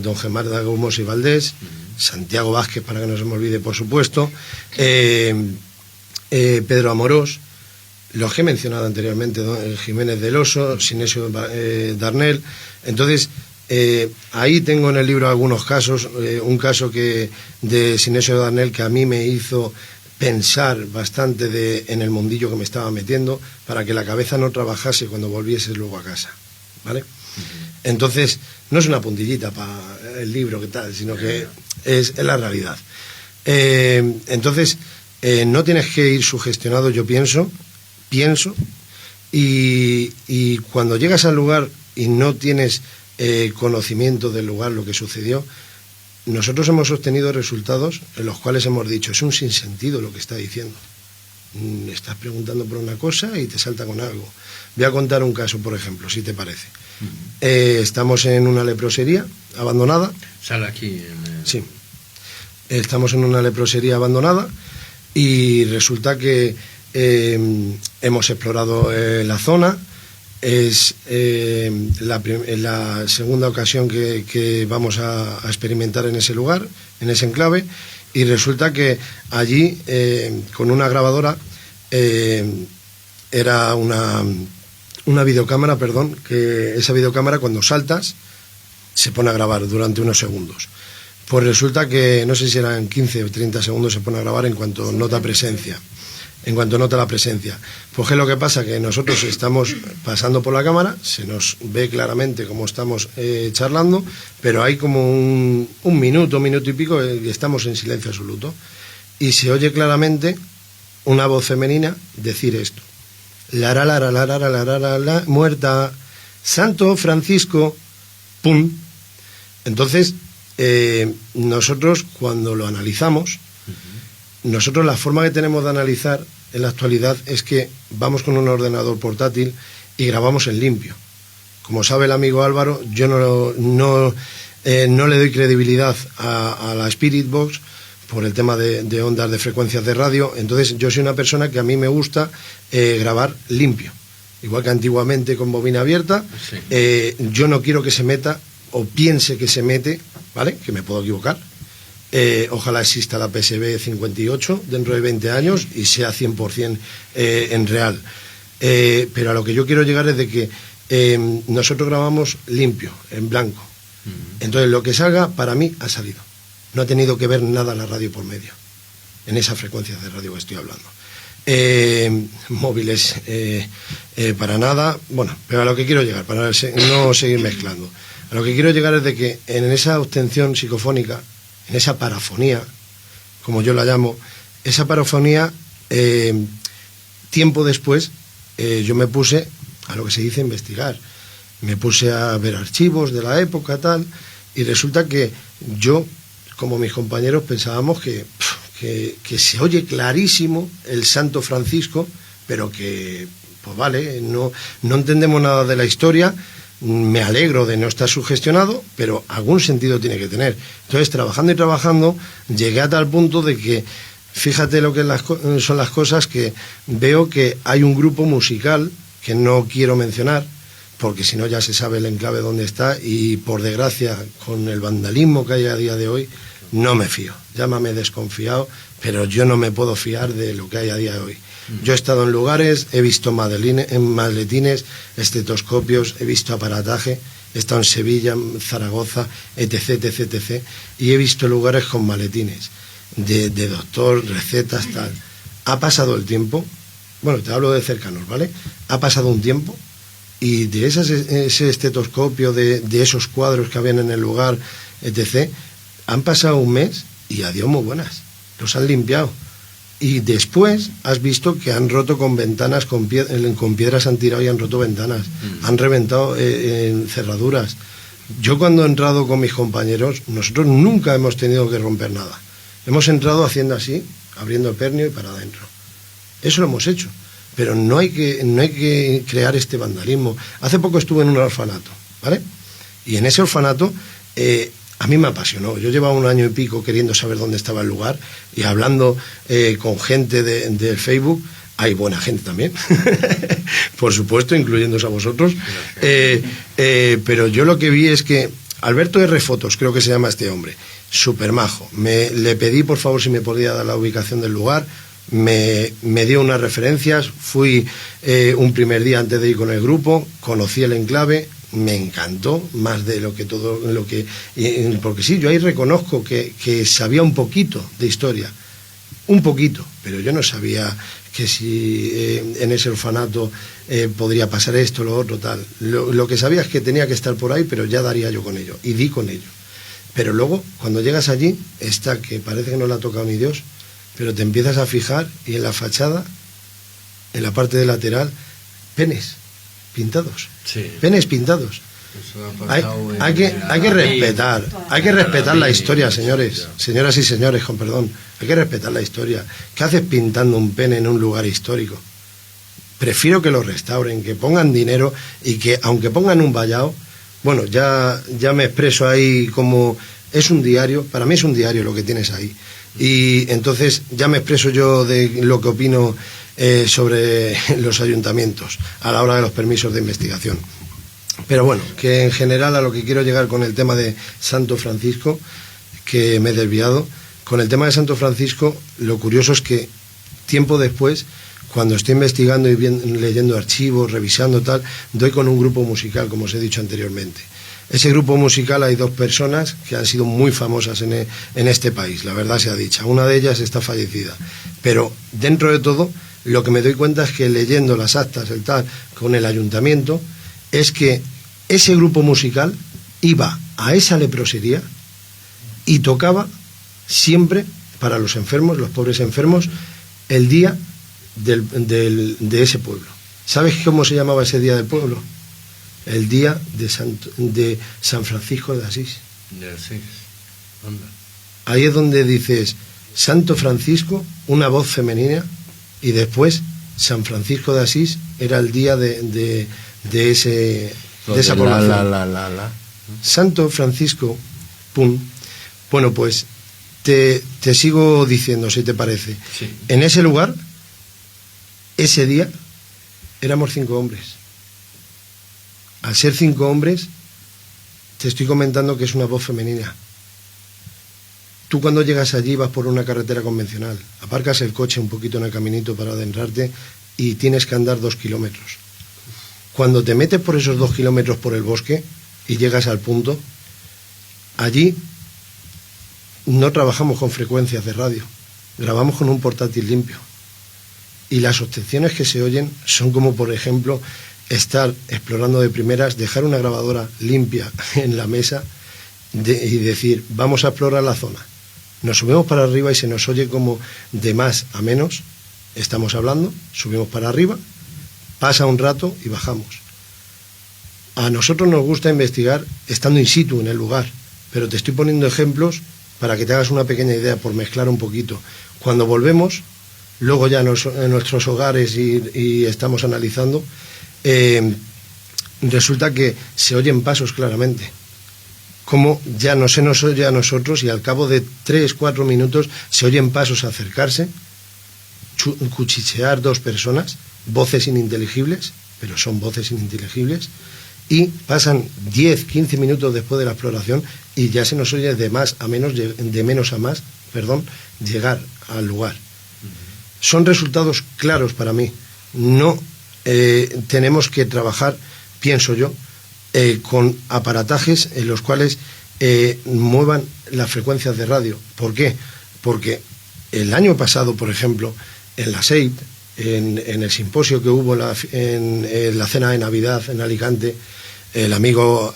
don Germán de Argomosa y Valdés, Santiago Vázquez, para que no se me olvide, por supuesto, Pedro Amorós, los que he mencionado anteriormente, don Jiménez del Oso, Sinesio Darnell. Entonces, ahí tengo en el libro algunos casos, un caso de Sinesio Darnell que a mí me hizo pensar bastante en el mundillo que me estaba metiendo, para que la cabeza no trabajase cuando volviese luego a casa, ¿vale? Entonces, no es una puntillita para el libro, ¿qué tal?, sino que es la realidad. Entonces, no tienes que ir sugestionado, yo pienso, y cuando llegas al lugar y no tienes conocimiento del lugar, lo que sucedió, nosotros hemos obtenido resultados en los cuales hemos dicho, es un sinsentido lo que está diciendo. Estás preguntando por una cosa y te salta con algo. Voy a contar un caso, por ejemplo, si te parece. Estamos en una leprosería abandonada. Sale aquí. Sí. Estamos en una leprosería abandonada y resulta que hemos explorado la zona es la segunda ocasión que vamos a experimentar en ese lugar, en ese enclave, y resulta que allí, con una grabadora, era una videocámara, que esa videocámara cuando saltas se pone a grabar durante unos segundos. Pues resulta que, no sé si eran 15 o 30 segundos, se pone a grabar en cuanto nota presencia. En cuanto nota la presencia. Pues ¿qué es lo que pasa? Que nosotros estamos pasando por la cámara, se nos ve claramente cómo estamos charlando, pero hay como un minuto y pico que estamos en silencio absoluto. Y se oye claramente una voz femenina decir esto. La, muerta, Santo Francisco, pum. Entonces, nosotros cuando lo analizamos, nosotros la forma que tenemos de analizar en la actualidad es que vamos con un ordenador portátil y grabamos en limpio. Como sabe el amigo Álvaro, yo no le doy credibilidad a la Spirit Box por el tema de ondas de frecuencias de radio. Entonces yo soy una persona que a mí me gusta grabar limpio. Igual que antiguamente con bobina abierta, yo no quiero que se meta o piense que se mete, ¿vale? Que me puedo equivocar. Ojalá exista la PSB 58 dentro de 20 años y sea 100% en real. Pero a lo que yo quiero llegar es de que nosotros grabamos limpio, en blanco. Entonces lo que salga, para mí, ha salido. No ha tenido que ver nada la radio por medio, en esa frecuencia de radio que estoy hablando. Móviles, para nada. Bueno, pero a lo que quiero llegar, para no seguir mezclando, a lo que quiero llegar es de que en esa obtención psicofónica, en esa parafonía, como yo la llamo, esa parafonía, tiempo después, yo me puse a lo que se dice investigar. Me puse a ver archivos de la época, tal, y resulta que yo, como mis compañeros, pensábamos que se oye clarísimo el Santo Francisco, pero que, pues vale, no entendemos nada de la historia. Me alegro de no estar sugestionado, pero algún sentido tiene que tener. Entonces, trabajando y trabajando, llegué a tal punto de que, fíjate lo que son las cosas, que veo que hay un grupo musical que no quiero mencionar, porque si no ya se sabe el enclave dónde está, y por desgracia, con el vandalismo que hay a día de hoy, no me fío. Llámame desconfiado, pero yo no me puedo fiar de lo que hay a día de hoy. Yo he estado en lugares, he visto maletines, estetoscopios, he visto aparataje, he estado en Sevilla, en Zaragoza, etc., y he visto lugares con maletines de doctor, recetas, tal. Ha pasado el tiempo, bueno, te hablo de cercanos, ¿vale? Ha pasado un tiempo y de ese estetoscopio, de esos cuadros que habían en el lugar, etc., han pasado un mes y adiós muy buenas, los han limpiado. Y después has visto que han roto con ventanas, con piedras han tirado y han roto ventanas, han reventado en cerraduras. Yo cuando he entrado con mis compañeros, nosotros nunca hemos tenido que romper nada. Hemos entrado haciendo así, abriendo el pernio y para adentro. Eso lo hemos hecho, pero no hay que crear este vandalismo. Hace poco estuve en un orfanato, ¿vale? Y en ese orfanato a mí me apasionó. Yo llevaba 1 año y pico queriendo saber dónde estaba el lugar y hablando con gente del Facebook. Hay buena gente también, por supuesto, incluyéndose a vosotros. Pero yo lo que vi es que Alberto R. Fotos, creo que se llama este hombre, súper majo. Le pedí, por favor, si me podía dar la ubicación del lugar. Me dio unas referencias. Fui un primer día antes de ir con el grupo, conocí el enclave. Me encantó más de lo que todo lo que, porque sí, yo ahí reconozco que sabía un poquito de historia, un poquito, pero yo no sabía que si en ese orfanato podría pasar esto, lo otro, tal. Lo que sabía es que tenía que estar por ahí, pero ya daría yo con ello, y di con ello. Pero luego, cuando llegas allí, está que parece que no le ha tocado ni Dios, pero te empiezas a fijar y en la fachada, en la parte de lateral, penes pintados, sí. Penes pintados. Hay que respetar la historia, señores, señoras y señores, con perdón. Hay que respetar la historia. ¿Qué haces pintando un pene en un lugar histórico? Prefiero que lo restauren, que pongan dinero y que, aunque pongan un vallado, bueno, ya me expreso ahí como es un diario. Para mí es un diario lo que tienes ahí. Y entonces ya me expreso yo de lo que opino sobre los ayuntamientos a la hora de los permisos de investigación. Pero bueno, que en general a lo que quiero llegar con el tema de Santo Francisco, que me he desviado, con el tema de Santo Francisco, lo curioso es que tiempo después, cuando estoy investigando y leyendo archivos, revisando tal, doy con un grupo musical, como os he dicho anteriormente. Ese grupo musical hay 2 personas que han sido muy famosas en este país, la verdad sea dicha. Una de ellas está fallecida. Pero dentro de todo, lo que me doy cuenta es que leyendo las actas, el tal, con el ayuntamiento, es que ese grupo musical iba a esa leprosería y tocaba siempre para los enfermos, los pobres enfermos, el día de ese pueblo. ¿Sabes cómo se llamaba ese día del pueblo? El día de San Francisco de Asís. De Asís. Anda. Ahí es donde dices Santo Francisco, una voz femenina, y después San Francisco de Asís era el día de esa población. Santo Francisco, pum. Bueno, pues te sigo diciendo, si te parece. Sí. En ese lugar, ese día, éramos 5 hombres. Al ser 5 hombres, te estoy comentando que es una voz femenina. Tú cuando llegas allí vas por una carretera convencional, aparcas el coche un poquito en el caminito para adentrarte y tienes que andar 2 kilómetros. Cuando te metes por esos 2 kilómetros por el bosque y llegas al punto, allí no trabajamos con frecuencias de radio, grabamos con un portátil limpio. Y las obtenciones que se oyen son como, por ejemplo, estar explorando de primeras, dejar una grabadora limpia en la mesa y decir, vamos a explorar la zona. Nos subimos para arriba y se nos oye como de más a menos, estamos hablando, subimos para arriba, pasa un rato y bajamos. A nosotros nos gusta investigar estando in situ en el lugar, pero te estoy poniendo ejemplos para que te hagas una pequeña idea, por mezclar un poquito. Cuando volvemos, luego ya en nuestros hogares y estamos analizando, resulta que se oyen pasos claramente, como ya no se nos oye a nosotros, y al cabo de 3-4 minutos se oyen pasos acercarse, cuchichear 2 personas, voces ininteligibles, pero son voces ininteligibles, y pasan 10-15 minutos después de la exploración y ya se nos oye de menos a más, llegar al lugar. Son resultados claros para mí. No tenemos que trabajar, pienso yo, con aparatajes en los cuales muevan las frecuencias de radio. ¿Por qué? Porque el año pasado, por ejemplo, en la SEIT, en el simposio que hubo en la cena de Navidad en Alicante, el amigo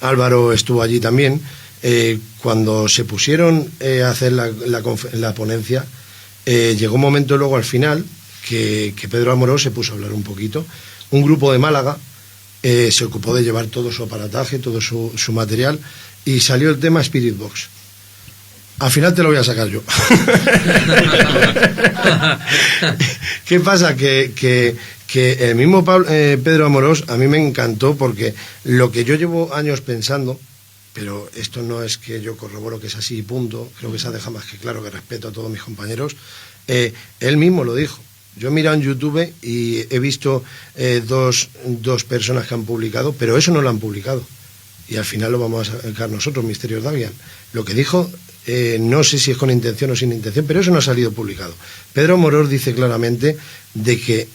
Álvaro estuvo allí también, cuando se pusieron a hacer la ponencia, llegó un momento luego al final que Pedro Amorós se puso a hablar un poquito. Un grupo de Málaga se ocupó de llevar todo su aparataje, todo su material, y salió el tema Spirit Box. Al final te lo voy a sacar yo. ¿Qué pasa? Que el mismo Pedro Amorós a mí me encantó, porque lo que yo llevo años pensando, pero esto no es que yo corroboro que es así y punto, creo que se ha dejado más que claro que respeto a todos mis compañeros, él mismo lo dijo. Yo he mirado en YouTube y he visto dos personas que han publicado, pero eso no lo han publicado. Y al final lo vamos a sacar nosotros, Misterios Davian. Lo que dijo, no sé si es con intención o sin intención, pero eso no ha salido publicado. Pedro Amorós dice claramente de que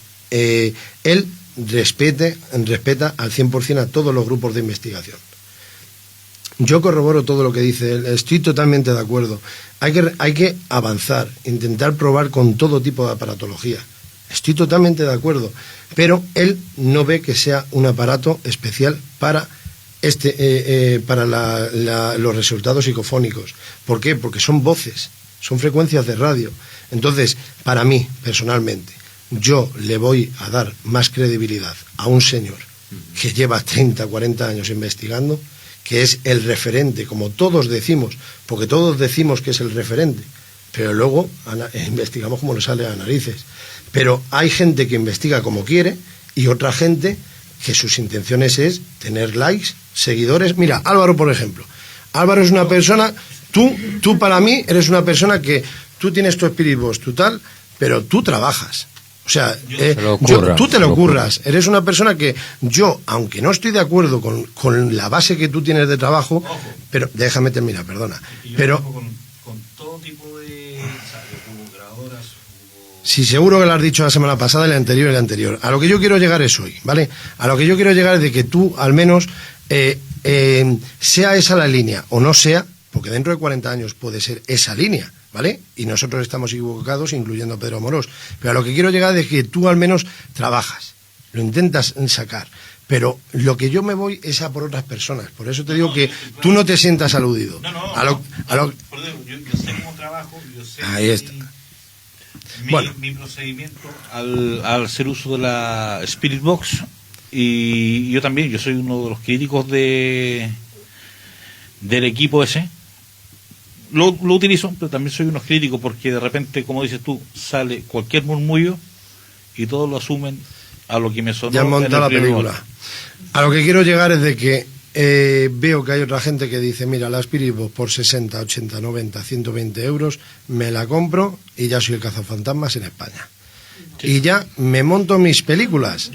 él respeta al 100% a todos los grupos de investigación. Yo corroboro todo lo que dice él, estoy totalmente de acuerdo. Hay que avanzar, intentar probar con todo tipo de aparatología. Estoy totalmente de acuerdo, pero él no ve que sea un aparato especial para los resultados psicofónicos. ¿Por qué? Porque son voces, son frecuencias de radio. Entonces, para mí, personalmente, yo le voy a dar más credibilidad a un señor que lleva 30, 40 años investigando, que es el referente, como todos decimos, porque todos decimos que es el referente, pero luego investigamos como nos sale a narices. Pero hay gente que investiga como quiere y otra gente que sus intenciones es tener likes, seguidores. Mira, Álvaro, por ejemplo. Álvaro es una persona... tú para mí eres una persona que tú tienes tu Spirit Box, tu tal, pero tú trabajas. O sea, tú te lo curras. Eres una persona que yo, aunque no estoy de acuerdo con la base que tú tienes de trabajo, pero déjame terminar, perdona. Pero con todo tipo de grabadoras. Sí, seguro que lo has dicho la semana pasada, y la anterior. A lo que yo quiero llegar es hoy, ¿vale? A lo que yo quiero llegar es de que tú, al menos, sea esa la línea, o no sea, porque dentro de 40 años puede ser esa línea, ¿vale? Y nosotros estamos equivocados, incluyendo a Pedro Amorós. Pero a lo que quiero llegar es que tú al menos trabajas, lo intentas sacar. Pero lo que yo me voy es a por otras personas. Por eso te digo que tú no te sientas aludido. Yo sé cómo trabajo, yo sé ahí está. Mi procedimiento al hacer uso de la Spirit Box. Y yo también, yo soy uno de los críticos del equipo ese. Lo utilizo, pero también soy unos críticos porque de repente, como dices tú, sale cualquier murmullo y todos lo asumen a lo que me sonó. Ya monta la película. A lo que quiero llegar es de que veo que hay otra gente que dice, mira, la Spirit Box por 60, 80, 90, 120 euros, me la compro y ya soy el cazafantasmas en España. Sí. Y ya me monto mis películas,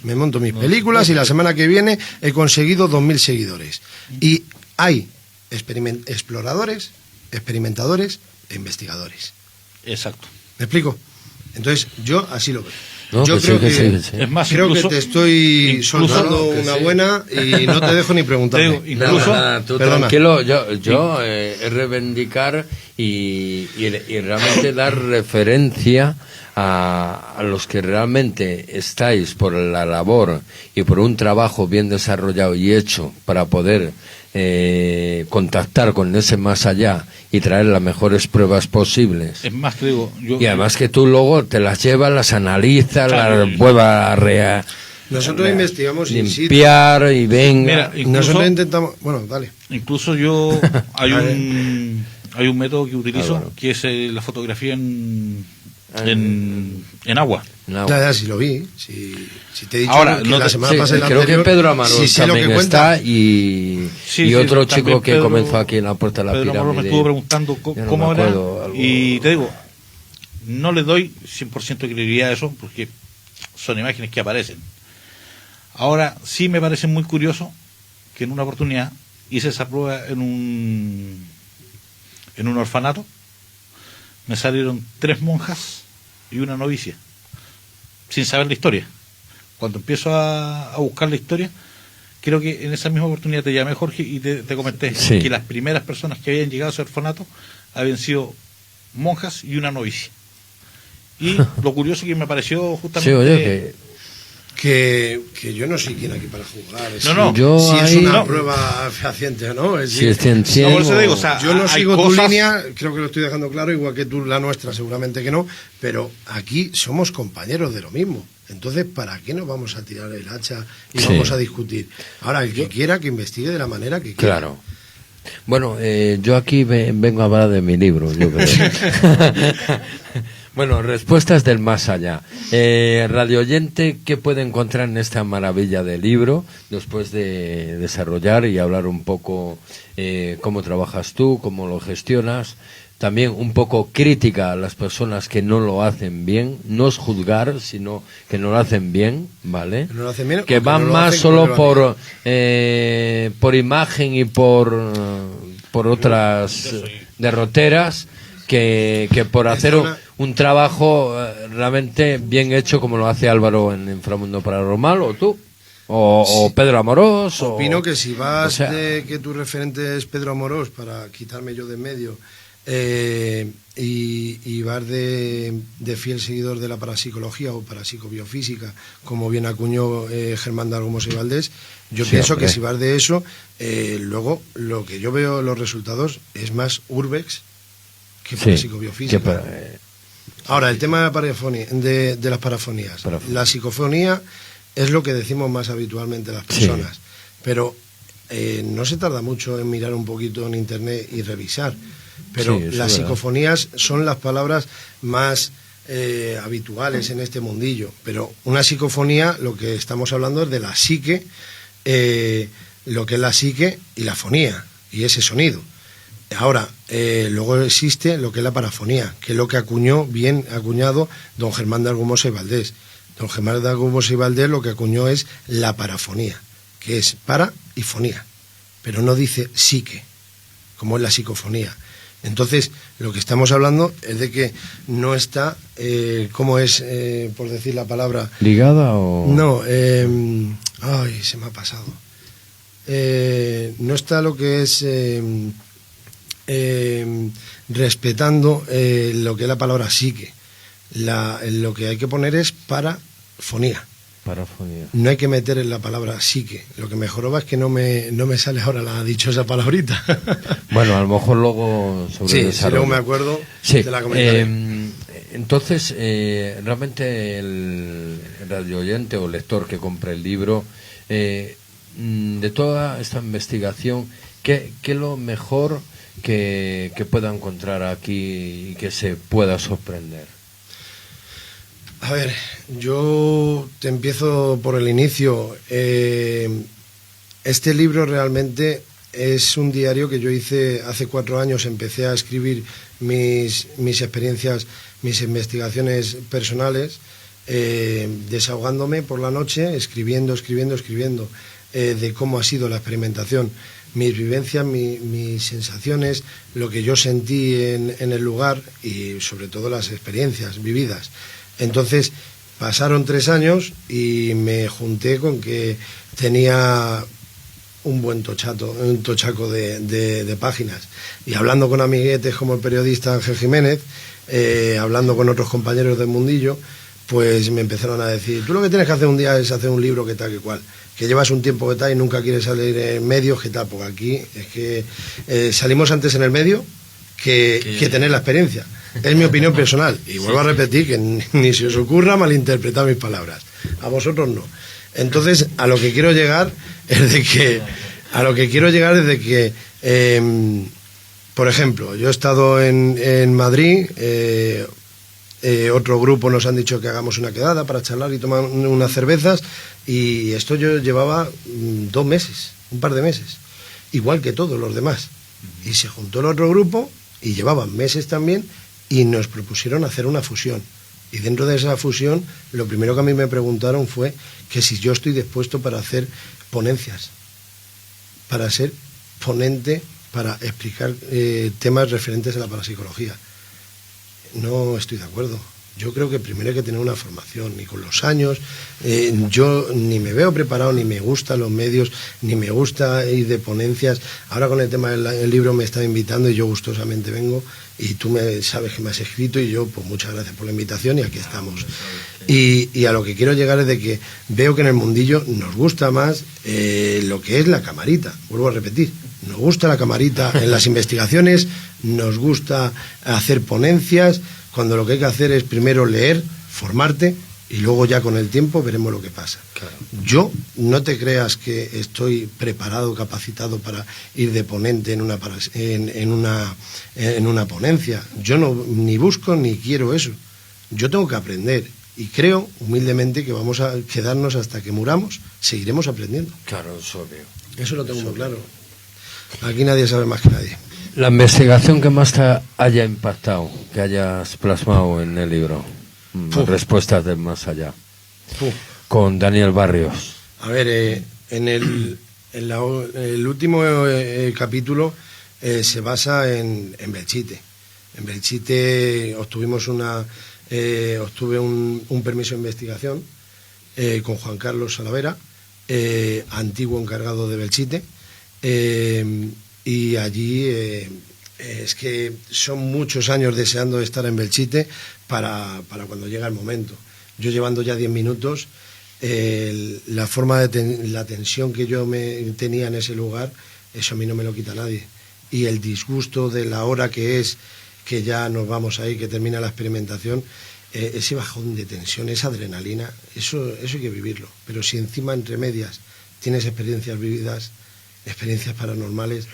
y la semana que viene he conseguido 2.000 seguidores. Y hay exploradores, experimentadores e investigadores. Exacto. ¿Me explico? Entonces, yo así lo veo. No, yo creo que es más, creo incluso, que te estoy soltando una buena y no te dejo ni preguntarme. Incluso, tú tranquilo, yo reivindicar y realmente dar referencia a los que realmente estáis por la labor y por un trabajo bien desarrollado y hecho para poder contactar con ese más allá y traer las mejores pruebas posibles. Es más, creo y además que tú luego te las llevas, las analizas, las vuelvas a nosotros investigamos limpiar y venga. Mira, nosotros intentamos, bueno, dale. Incluso yo hay un método que utilizo que es la fotografía en agua. Ya, sí lo vi. Si te he dicho ahora, que la semana pasada creo que Pedro Amorós también que está y otro chico que comenzó aquí en la Puerta de la Pedro Pirámide. Me estuvo preguntando cómo era y te digo, no le doy 100% de credibilidad a eso porque son imágenes que aparecen. Ahora sí me parece muy curioso que en una oportunidad hice esa prueba en un orfanato. Me salieron 3 monjas y una novicia, sin saber la historia. Cuando empiezo a buscar la historia, creo que en esa misma oportunidad te llamé, Jorge, y te comenté que las primeras personas que habían llegado a ese orfanato habían sido monjas y una novicia. Y lo curioso que me pareció justamente... Que yo no soy quien aquí para juzgar. Si es una prueba fehaciente o no. Yo no sigo tu línea, creo que lo estoy dejando claro, igual que tú la nuestra, seguramente que no, pero aquí somos compañeros de lo mismo. Entonces, ¿para qué nos vamos a tirar el hacha y vamos a discutir? Ahora, el que quiera que investigue de la manera que quiera. Claro. Bueno, yo aquí vengo a hablar de mi libro, yo creo. Bueno, respuestas del más allá. Radio oyente, ¿qué puede encontrar en esta maravilla de libro después de desarrollar y hablar un poco cómo trabajas tú, cómo lo gestionas? También un poco crítica a las personas que no lo hacen bien, no es juzgar, sino que no lo hacen bien, ¿vale? Que, no lo hacen bien, que van no más solo por imagen y por otras derroteras que por hacer un trabajo realmente bien hecho como lo hace Álvaro en Inframundo Paranormal, o tú. O Pedro Amorós. Opino que si vas de que tu referente es Pedro Amorós, para quitarme yo de en medio, y vas de fiel seguidor de la parapsicología o parapsicobiofísica, como bien acuñó Germán Dargomos y Valdés, yo pienso que si vas de eso, luego lo que yo veo en los resultados es más urbex que parapsicobiofísica. Ahora, el tema de las parafonías. La psicofonía es lo que decimos más habitualmente las personas, pero no se tarda mucho en mirar un poquito en internet y revisar. Pero las psicofonías son las palabras más habituales en este mundillo. Pero una psicofonía, lo que estamos hablando es de la psique, lo que es la psique y la fonía, y ese sonido. Ahora, luego existe lo que es la parafonía, que es lo que acuñado don Germán de Argumosa y Valdés. Don Germán de Argumosa y Valdés lo que acuñó es la parafonía, que es para y fonía, pero no dice psique, como es la psicofonía. Entonces, lo que estamos hablando es de que no está, ¿cómo es, por decir la palabra? ¿Ligada o...? No, ay, se me ha pasado. No está lo que es respetando lo que es la palabra psique. Lo que hay que poner es parafonía. Parafonía. No hay que meter en la palabra psique. Lo que me joroba es que no me sale ahora la dichosa palabrita. Bueno, a lo mejor luego sobre el desarrollo. Si luego me acuerdo, sí, te la comentaré. Entonces, realmente el radio oyente o lector que compre el libro, de toda esta investigación, ¿qué es lo mejor que pueda encontrar aquí y que se pueda sorprender? A ver, yo te empiezo por el inicio. Este libro realmente es un diario que yo hice hace 4 años. Empecé a escribir mis experiencias, mis investigaciones personales, desahogándome por la noche, escribiendo, de cómo ha sido la experimentación, mis vivencias, mis sensaciones, lo que yo sentí en el lugar y sobre todo las experiencias vividas. Entonces pasaron 3 años y me junté con que tenía un buen tochaco de páginas, y hablando con amiguetes como el periodista Ángel Jiménez, hablando con otros compañeros del mundillo, pues me empezaron a decir: tú lo que tienes que hacer un día es hacer un libro que tal que cual, que llevas un tiempo que tal y nunca quieres salir en medios, que tal, porque aquí es que salimos antes en el medio que tener la experiencia. Es mi opinión personal, y vuelvo a repetir que ni se os ocurra malinterpretar mis palabras, a vosotros no. Entonces, a lo que quiero llegar es de que por ejemplo, yo he estado en Madrid, otro grupo nos han dicho que hagamos una quedada para charlar y tomar unas cervezas, y esto yo llevaba 2 meses, un par de meses, igual que todos los demás, y se juntó el otro grupo y llevaban meses también, y nos propusieron hacer una fusión. Y dentro de esa fusión, lo primero que a mí me preguntaron fue que si yo estoy dispuesto para hacer ponencias, para ser ponente, para explicar temas referentes a la parapsicología. No estoy de acuerdo. Yo creo que primero hay que tener una formación, y con los años yo ni me veo preparado, ni me gustan los medios, ni me gusta ir de ponencias. Ahora con el tema del libro me está invitando y yo gustosamente vengo, y tú sabes que me has escrito, y yo pues muchas gracias por la invitación, y aquí estamos. Y a lo que quiero llegar es de que veo que en el mundillo nos gusta más lo que es la camarita, vuelvo a repetir, nos gusta la camarita en las investigaciones, nos gusta hacer ponencias, cuando lo que hay que hacer es primero leer, formarte, y luego ya con el tiempo veremos lo que pasa. Claro. Yo, no te creas que estoy preparado, capacitado para ir de ponente en una ponencia. Yo ni busco ni quiero eso. Yo tengo que aprender, y creo humildemente que vamos a quedarnos hasta que muramos, seguiremos aprendiendo. Claro, es obvio. Eso lo tengo muy claro. Aquí nadie sabe más que nadie. La investigación que más te haya impactado, que hayas plasmado en el libro, Respuestas del Más Allá, con Daniel Barrios. A ver, en el último capítulo se basa en Belchite. En Belchite obtuve un permiso de investigación con Juan Carlos Salavera, antiguo encargado de Belchite. Y allí es que son muchos años deseando estar en Belchite para cuando llega el momento. Yo llevando ya 10 minutos, la forma la tensión que yo tenía en ese lugar, eso a mí no me lo quita nadie. Y el disgusto de la hora que ya nos vamos ahí, que termina la experimentación, ese bajón de tensión, esa adrenalina, eso hay que vivirlo. Pero si encima entre medias tienes experiencias vividas, experiencias paranormales,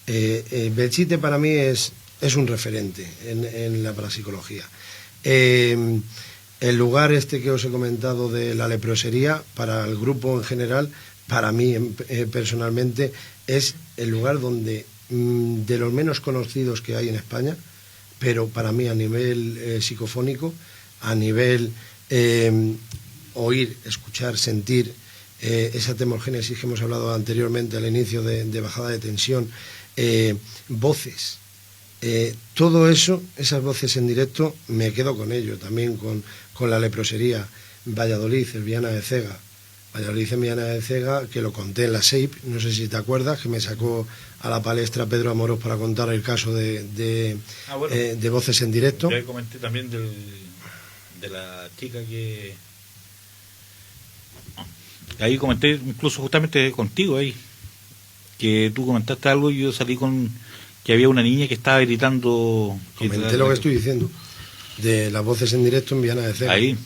Belchite para mí es un referente en la parapsicología. El lugar que os he comentado de la leprosería, para el grupo en general, para mí personalmente, es el lugar donde de los menos conocidos que hay en España, pero para mí a nivel psicofónico, a nivel oír, escuchar, sentir, esa temorgénesis que hemos hablado anteriormente al inicio de bajada de tensión, voces, todo eso, esas voces en directo, me quedo con ello, también con la leprosería, Valladolid, el Viana de Cega. Valladolid en Viana de Cega, que lo conté en la SEIP, no sé si te acuerdas, que me sacó a la palestra Pedro Amorós para contar el caso de voces en directo. Yo comenté también de la chica que... Ahí comenté incluso justamente contigo ahí, que tú comentaste algo y yo salí con que había una niña que estaba gritando... Comenté lo que estoy diciendo, de las voces en directo en Viana de Cega. Ahí...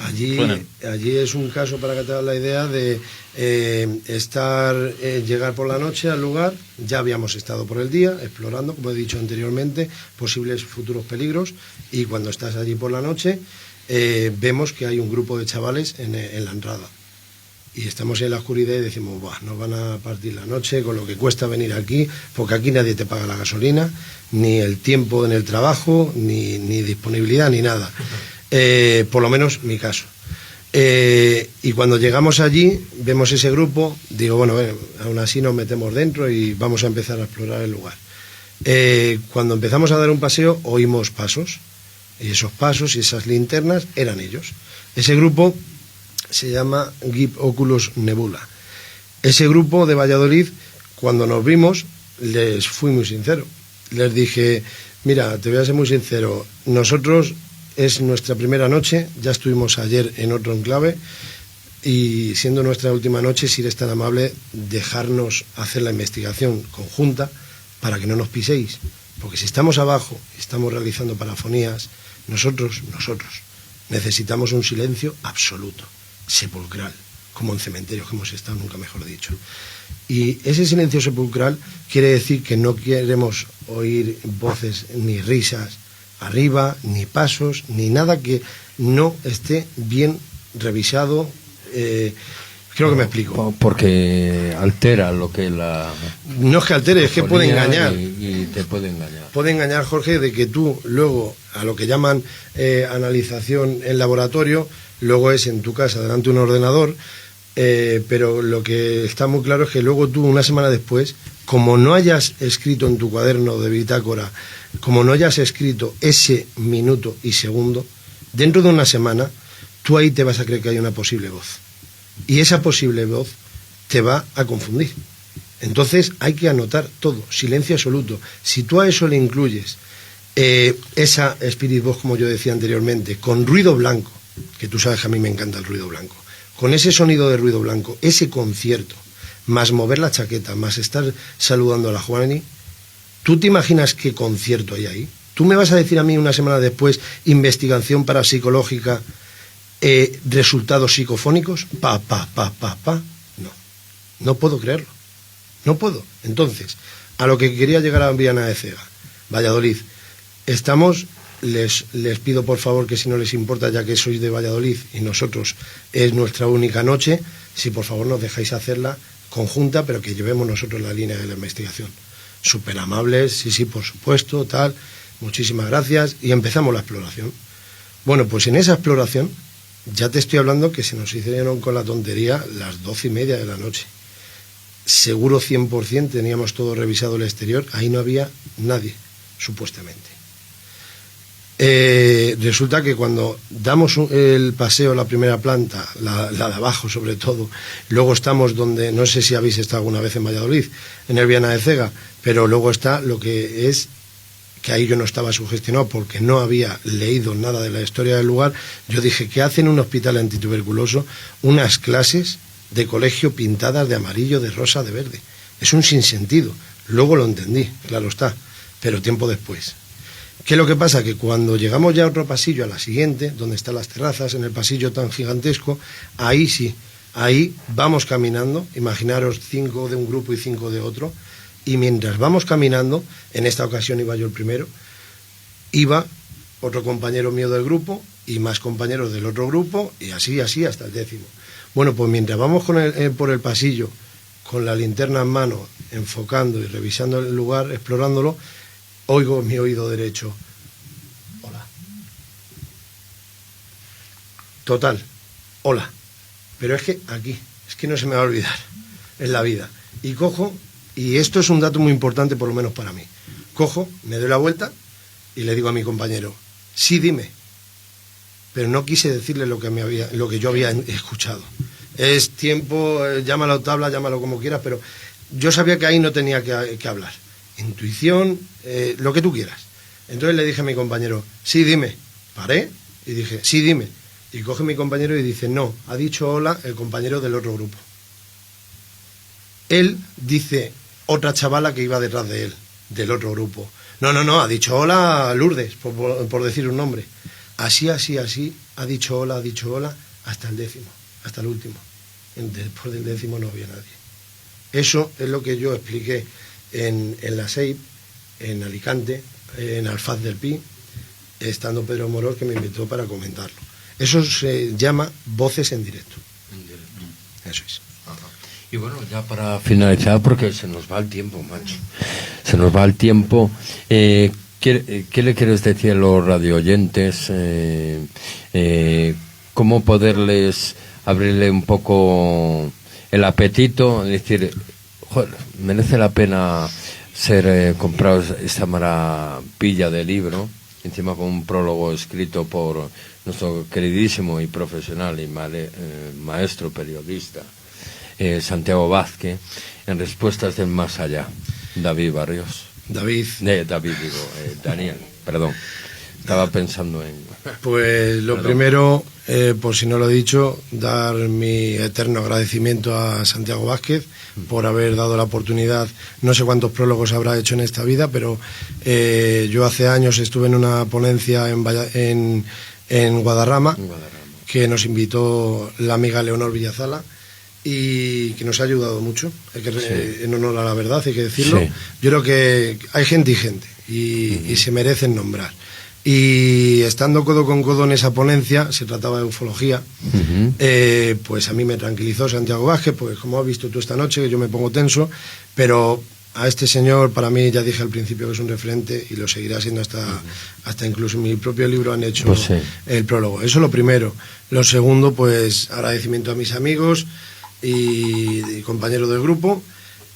Allí es un caso, para que te hagas la idea, de llegar por la noche al lugar. Ya habíamos estado por el día explorando, como he dicho anteriormente, posibles futuros peligros, y cuando estás allí por la noche vemos que hay un grupo de chavales en la entrada y estamos en la oscuridad y decimos, buah, nos van a partir la noche con lo que cuesta venir aquí, porque aquí nadie te paga la gasolina, ni el tiempo en el trabajo, ni disponibilidad, ni nada. Por lo menos mi caso. Y cuando llegamos allí, vemos ese grupo, digo, bueno, aún así nos metemos dentro y vamos a empezar a explorar el lugar. Cuando empezamos a dar un paseo, oímos pasos, y esos pasos y esas linternas eran ellos. Ese grupo se llama Gip Oculus Nebula. Ese grupo de Valladolid, cuando nos vimos, les fui muy sincero. Les dije, mira, te voy a ser muy sincero, nosotros... Es nuestra primera noche, ya estuvimos ayer en otro enclave y siendo nuestra última noche, si eres tan amable, dejarnos hacer la investigación conjunta para que no nos piséis. Porque si estamos abajo y estamos realizando parafonías, nosotros necesitamos un silencio absoluto, sepulcral, como en cementerios que hemos estado, nunca mejor dicho. Y ese silencio sepulcral quiere decir que no queremos oír voces ni risas arriba, ni pasos, ni nada que no esté bien revisado. Creo que me explico. Porque altera lo que la... No es que altere, es que puede engañar. Y te puede engañar. Puede engañar, Jorge, de que tú luego, a lo que llaman analización en laboratorio, luego es en tu casa, delante de un ordenador, pero lo que está muy claro es que luego tú, una semana después, como no hayas escrito en tu cuaderno de bitácora, como no hayas escrito ese minuto y segundo, dentro de una semana, tú ahí te vas a creer que hay una posible voz. Y esa posible voz te va a confundir. Entonces hay que anotar todo, silencio absoluto. Si tú a eso le incluyes esa spirit box, como yo decía anteriormente, con ruido blanco, que tú sabes que a mí me encanta el ruido blanco, con ese sonido de ruido blanco, ese concierto, más mover la chaqueta, más estar saludando a la Juani, ¿tú te imaginas qué concierto hay ahí? ¿Tú me vas a decir a mí una semana después, investigación parapsicológica, resultados psicofónicos? No puedo creerlo. No puedo. Entonces, a lo que quería llegar a Viana de Cega, Valladolid, estamos, les pido por favor que si no les importa, ya que sois de Valladolid y nosotros es nuestra única noche, si por favor nos dejáis hacerla conjunta, pero que llevemos nosotros la línea de la investigación. Súper amables, sí, por supuesto, tal, muchísimas gracias, y empezamos la exploración. Bueno, pues en esa exploración, ya te estoy hablando que se nos hicieron con la tontería las 12:30 de la noche. Seguro 100% teníamos todo revisado el exterior, ahí no había nadie, supuestamente. Resulta que cuando damos el paseo a la primera planta, la de abajo sobre todo, luego estamos donde, no sé si habéis estado alguna vez en Valladolid, en el Viana de Cega, pero luego está lo que es, que ahí yo no estaba sugestionado porque no había leído nada de la historia del lugar. Yo dije, ¿qué hacen en un hospital antituberculoso unas clases de colegio pintadas de amarillo, de rosa, de verde? Es un sinsentido. Luego lo entendí, claro está, pero tiempo después. ¿Qué es lo que pasa? Que cuando llegamos ya a otro pasillo, a la siguiente, donde están las terrazas, en el pasillo tan gigantesco, ahí sí, ahí vamos caminando, imaginaros 5 de un grupo y 5 de otro, y mientras vamos caminando, en esta ocasión iba yo el primero, iba otro compañero mío del grupo y más compañeros del otro grupo, y así hasta el 10º. Bueno, pues mientras vamos por el pasillo, con la linterna en mano, enfocando y revisando el lugar, explorándolo, oigo en mi oído derecho: hola. Total, hola. Pero es que aquí, es que no se me va a olvidar en la vida. Y cojo, y esto es un dato muy importante por lo menos para mí, cojo, me doy la vuelta y le digo a mi compañero: sí, dime. Pero no quise decirle lo que yo había escuchado. Es tiempo, llámalo tabla, llámalo como quieras, pero yo sabía que ahí no tenía que hablar. Intuición, lo que tú quieras. Entonces le dije a mi compañero: sí, dime. Paré y dije: sí, dime. Y coge mi compañero y dice: no, ha dicho hola el compañero del otro grupo. Él dice otra chavala que iba detrás de él, del otro grupo: no, ha dicho hola Lourdes, por decir un nombre. Así, ha dicho hola, hasta el 10º, hasta el último. Después del 10º no había nadie. Eso es lo que yo expliqué en la SEIP, en Alicante, en Alfaz del Pi, estando Pedro Morós, que me invitó para comentarlo. Eso se llama voces en directo. Eso es. Y bueno, ya para finalizar, porque se nos va el tiempo, macho. Se nos va el tiempo. ¿Qué le quieres decir a los radioyentes? ¿Cómo poderles abrirle un poco el apetito? Es decir, joder, merece la pena ser comprados esta maravilla de libro, encima con un prólogo escrito por nuestro queridísimo y profesional y maestro periodista Santiago Vázquez, en Respuestas del Más Allá. Daniel, perdón. Estaba pensando en... Pues lo primero, por si no lo he dicho, dar mi eterno agradecimiento a Santiago Vázquez por haber dado la oportunidad. No sé cuántos prólogos habrá hecho en esta vida, pero yo hace años estuve en una ponencia en Guadarrama, que nos invitó la amiga Leonor Villazala, y que nos ha ayudado mucho, en honor a la verdad, hay que decirlo. Sí. Yo creo que hay gente y gente, y se merecen nombrar. Y estando codo con codo en esa ponencia, se trataba de ufología, pues a mí me tranquilizó Santiago Vázquez, pues como has visto tú esta noche, que yo me pongo tenso, pero a este señor, para mí, ya dije al principio que es un referente y lo seguirá siendo hasta incluso en mi propio libro han hecho el prólogo. Eso es lo primero. Lo segundo, pues agradecimiento a mis amigos y compañeros del grupo,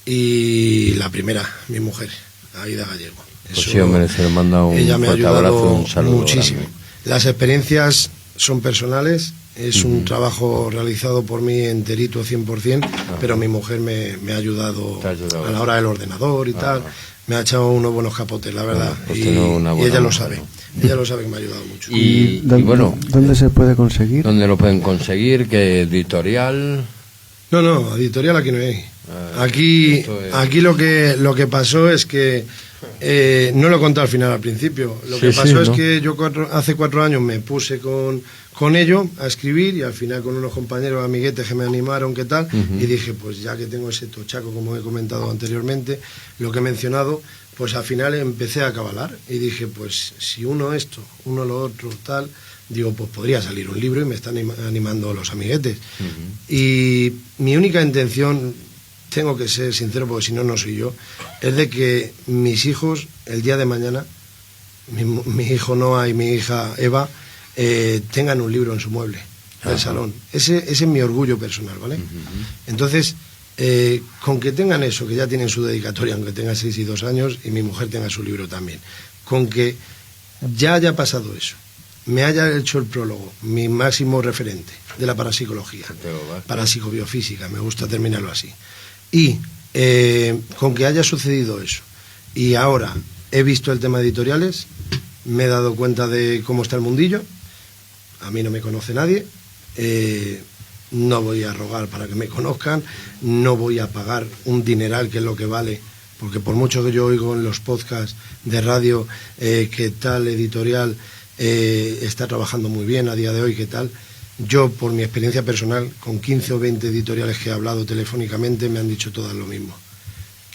y la primera, mi mujer, Aida Gallego. Pues sí, hombre, se le manda un fuerte abrazo, un saludo muchísimo. Grande. Las experiencias son personales, es un trabajo realizado por mí enterito 100%, pero mi mujer me ha ayudado a la hora del ordenador y tal, me ha echado unos buenos capotes, la verdad, pues y ella lo sabe. Ella lo sabe que me ha ayudado mucho. Y bueno, ¿dónde se puede conseguir? ¿Dónde lo pueden conseguir? ¿Qué editorial? No, editorial aquí no hay. Aquí lo que pasó es que no lo conté al final, al principio. Lo que pasó es que yo hace 4 años me puse con ello a escribir, y al final con unos compañeros amiguetes que me animaron, ¿qué tal? Y dije, pues ya que tengo ese tochaco, como he comentado anteriormente, lo que he mencionado, pues al final empecé a cabalar y dije, pues si uno esto, uno lo otro, tal, digo, pues podría salir un libro, y me están animando los amiguetes. Y mi única intención, tengo que ser sincero porque si no, no soy yo, es de que mis hijos, el día de mañana, mi hijo Noah y mi hija Eva, tengan un libro en su mueble del salón. Ese es mi orgullo personal, ¿vale? Entonces, con que tengan eso, que ya tienen su dedicatoria, aunque tenga 6 y 2 años, y mi mujer tenga su libro también, con que ya haya pasado eso, me haya hecho el prólogo, mi máximo referente de la parapsicología, parapsicobiofísica, me gusta terminarlo así, y con que haya sucedido eso, y ahora he visto el tema de editoriales, me he dado cuenta de cómo está el mundillo, a mí no me conoce nadie, no voy a rogar para que me conozcan, no voy a pagar un dineral, que es lo que vale, porque por mucho que yo oigo en los podcasts de radio que tal editorial está trabajando muy bien a día de hoy, que tal, yo por mi experiencia personal, con 15 o 20 editoriales que he hablado telefónicamente, me han dicho todas lo mismo,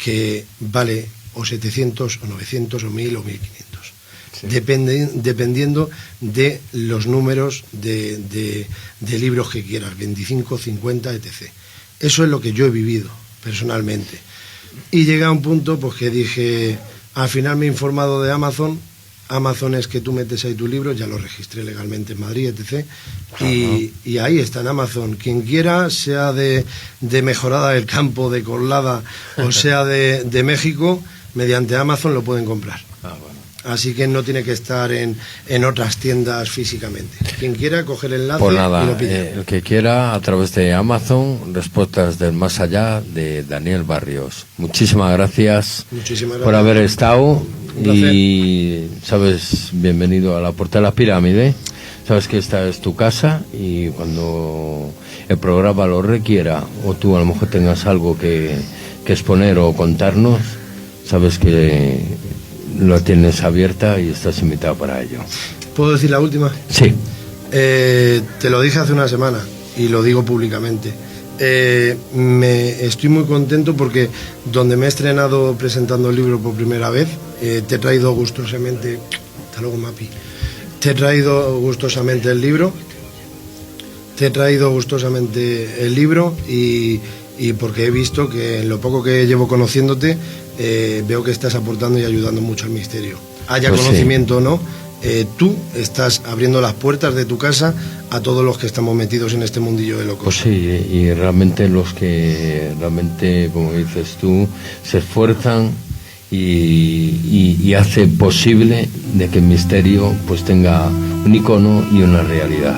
que vale o 700 o 900 o 1000 o 1500. Dependiendo de los números de libros que quieras, 25, 50, etc. Eso es lo que yo he vivido personalmente. Y llegué a un punto pues que dije, al final me he informado de Amazon. Amazon es que tú metes ahí tu libro, ya lo registré legalmente en Madrid, etc. Y ahí está en Amazon. Quien quiera, sea de Mejorada del Campo, de Colada, o sea de México, mediante Amazon lo pueden comprar. Así que no tiene que estar en otras tiendas físicamente. Quien quiera, coger el enlace pues nada, y lo pide. El que quiera, a través de Amazon, Respuestas del Más Allá, de Daniel Barrios. Muchísimas gracias por haber estado. Y, sabes, bienvenido a la Puerta de la Pirámide. Sabes que esta es tu casa y cuando el programa lo requiera o tú a lo mejor tengas algo que exponer o contarnos, sabes que lo tienes abierta y estás invitado para ello. ¿Puedo decir la última? Sí. Te lo dije hace una semana y lo digo públicamente. Estoy muy contento porque donde me he estrenado presentando el libro por primera vez, te he traído gustosamente, hasta luego Mapi, te he traído gustosamente el libro, y porque he visto que en lo poco que llevo conociéndote, veo que estás aportando y ayudando mucho al misterio. Haya pues conocimiento o no, tú estás abriendo las puertas de tu casa a todos los que estamos metidos en este mundillo de locos. Pues sí, y realmente los que realmente, como dices tú, se esfuerzan y hace posible de que el misterio pues tenga un icono y una realidad.